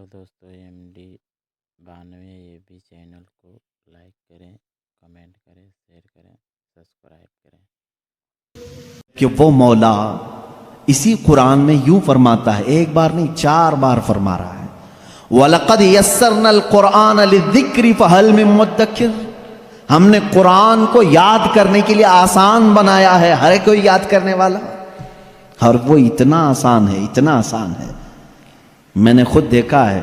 Hello दोस्तों, MD92 AB channel को like करें, कमेंट करें, शेयर करें, सब्सक्राइब करें। कि वो मौला इसी कुरान में यूं फरमाता है, एक बार नहीं 4 बार फरमा रहा है, वलक़द यस्सरनल कुरान लिज़िक्रि फहल मिन मुद्दकिर। हमने कुरान को याद करने के लिए आसान बनाया है, हर कोई याद करने वाला। और वो इतना आसान है, इतना आसान है। मैंने खुद देखा है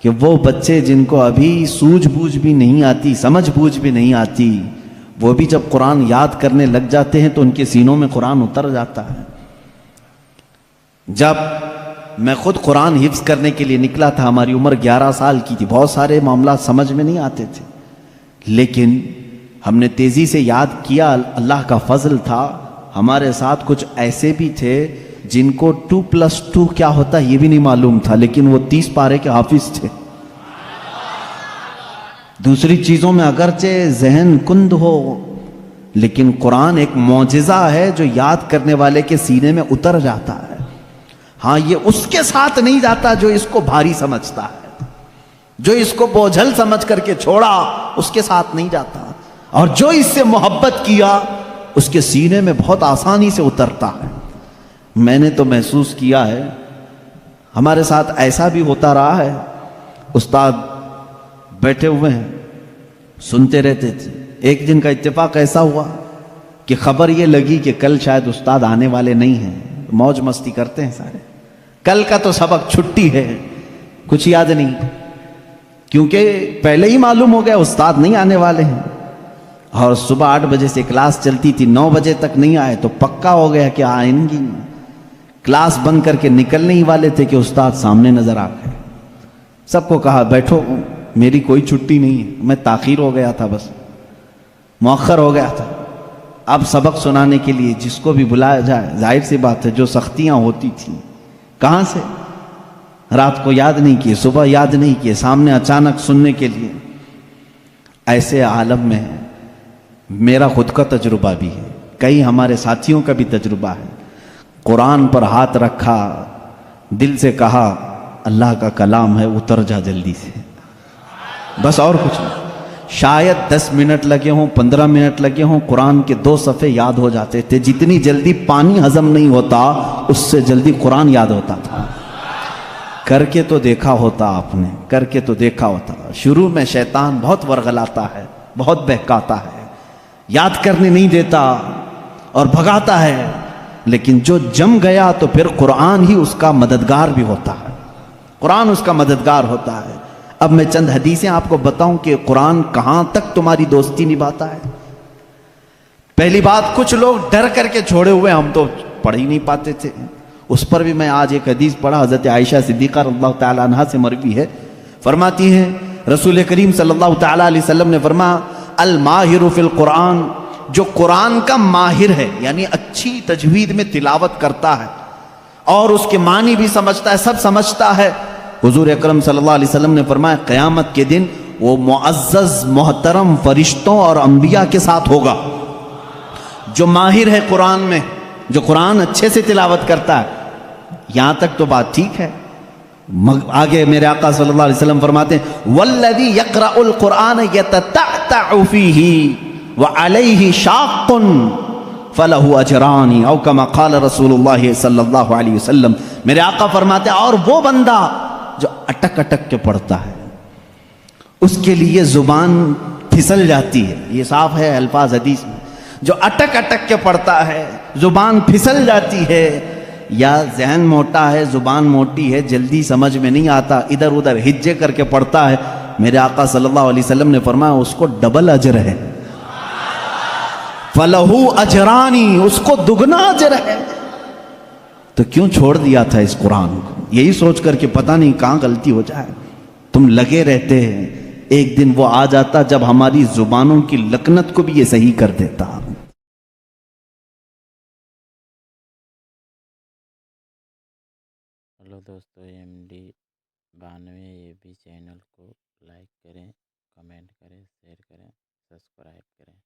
कि वो बच्चे जिनको अभी सूझबूझ भी नहीं आती, समझबूझ भी नहीं आती, वो भी जब कुरान याद करने लग जाते हैं तो उनके सीनों में कुरान उतर जाता है। जब मैं खुद कुरान हिफ्ज करने के लिए निकला था, हमारी उम्र 11 साल की थी, बहुत सारे मामला समझ में नहीं आते थे, लेकिन हमने तेजी से याद किया। अल्लाह का फजल था, हमारे साथ कुछ ऐसे भी थे जिनको 2+2 क्या होता है ये भी नहीं मालूम था, लेकिन वो 30 पारे के हाफिज थे। दूसरी चीजों में अगरचे जहन कुंद हो, लेकिन कुरान एक मौजिजा है जो याद करने वाले के सीने में उतर जाता है। हाँ, ये उसके साथ नहीं जाता जो इसको भारी समझता है, जो इसको बोझल समझ करके छोड़ा उसके साथ नहीं जाता, और जो इससे मोहब्बत किया उसके सीने में बहुत आसानी से उतरता है। मैंने तो महसूस किया है, हमारे साथ ऐसा भी होता रहा है, उस्ताद बैठे हुए हैं, सुनते रहते थे। एक दिन का इत्तेफाक ऐसा हुआ कि खबर ये लगी कि कल शायद उस्ताद आने वाले नहीं हैं। मौज मस्ती करते हैं सारे, कल का तो सबक छुट्टी है, कुछ याद नहीं, क्योंकि पहले ही मालूम हो गया उस्ताद नहीं आने वाले हैं। और सुबह 8 बजे से क्लास चलती थी, 9 बजे तक नहीं आए तो पक्का हो गया कि आएंगी। क्लास बंद करके निकलने ही वाले थे कि उस्ताद सामने नजर आ गए। सबको कहा बैठो, मेरी कोई छुट्टी नहीं है, मैं ताखीर हो गया था, बस मौखर हो गया था। अब सबक सुनाने के लिए जिसको भी बुलाया जाए, जाहिर सी बात है जो सख्तियां होती थी, कहां से, रात को याद नहीं किए, सुबह याद नहीं किए, सामने अचानक सुनने के लिए। ऐसे आलम में मेरा खुद का तजुर्बा भी है, कई हमारे साथियों का भी तजुर्बा है। कुरान पर हाथ रखा, दिल से कहा अल्लाह का कलाम है, उतर जा जल्दी से, बस और कुछ नहीं। शायद 10 मिनट लगे हों, 15 मिनट लगे हों, कुरान के 2 सफ़े याद हो जाते थे। जितनी जल्दी पानी हजम नहीं होता उससे जल्दी कुरान याद होता था। करके तो देखा होता आपने, करके तो देखा होता। शुरू में शैतान बहुत वर्गलाता है, बहुत बहकाता है, याद करने नहीं देता और भगाता है, लेकिन जो जम गया तो फिर कुरान ही उसका मददगार भी होता है, कुरान उसका मददगार होता है। अब मैं चंद हदीसें आपको बताऊं कि कुरान कहां तक तुम्हारी दोस्ती निभाता है। पहली बात, कुछ लोग डर करके छोड़े हुए, हम तो पढ़ ही नहीं पाते थे, उस पर भी मैं आज एक हदीस पढ़ा। हजरत आयशा सिद्दीक़ा रज़ियल्लाहु तआला अन्हा से मरवी है, फरमाती हैं रसूल करीम सल्लल्लाहु तआला अलैहि वसल्लम ने फरमाया, अल माहिरु फिल कुरान, जो कुरान का माहिर है, यानी अच्छी तजवीद में तिलावत करता है और उसके मानी भी समझता है, सब समझता है। हुजूर अकरम सल्लल्लाहु अलैहि वसल्लम ने फरमाया, क़यामत के दिन वो मुअज़्ज़ज़ मोहतरम फरिश्तों और अंबिया के साथ होगा। जो माहिर है कुरान में, जो कुरान अच्छे से तिलावत करता है, यहां तक तो बात ठीक है। आगे मेरे आका सल्लल्लाहु अलैहि वसल्लम फरमाते हैं, वल्लज़ी यक़रउल कुरान यततअतअ फ़ीही व अलैहि शाक़्क़ुन फलहु अजरानी औ कमा क़ाल रसूलुल्लाह सल्लल्लाहु अलैहि वसल्लम। मेरे आका फरमाते हैं, और वो बंदा जो अटक अटक के पढ़ता है, उसके लिए जुबान फिसल जाती है, ये साफ है अल्फाज हदीस में, जो अटक अटक के पढ़ता है जुबान फिसल जाती है, या जहन मोटा है, जुबान मोटी है, जल्दी समझ में नहीं आता, इधर उधर हिज्जे करके पढ़ता है, मेरे आका सल्लल्लाहु अलैहि वसल्लम ने फरमाया उसको डबल अजर है, फलहु अजरानी, उसको दुगना अजर है। तो क्यों छोड़ दिया था इस कुरान को, यही सोच करके पता नहीं कहां गलती हो जाए। तुम लगे रहते हैं, एक दिन वो आ जाता जब हमारी जुबानों की लकनत को भी ये सही कर देता। हेलो दोस्तों, MD92 AB चैनल को लाइक करें, कमेंट करें, शेयर करें, सब्सक्राइब करें।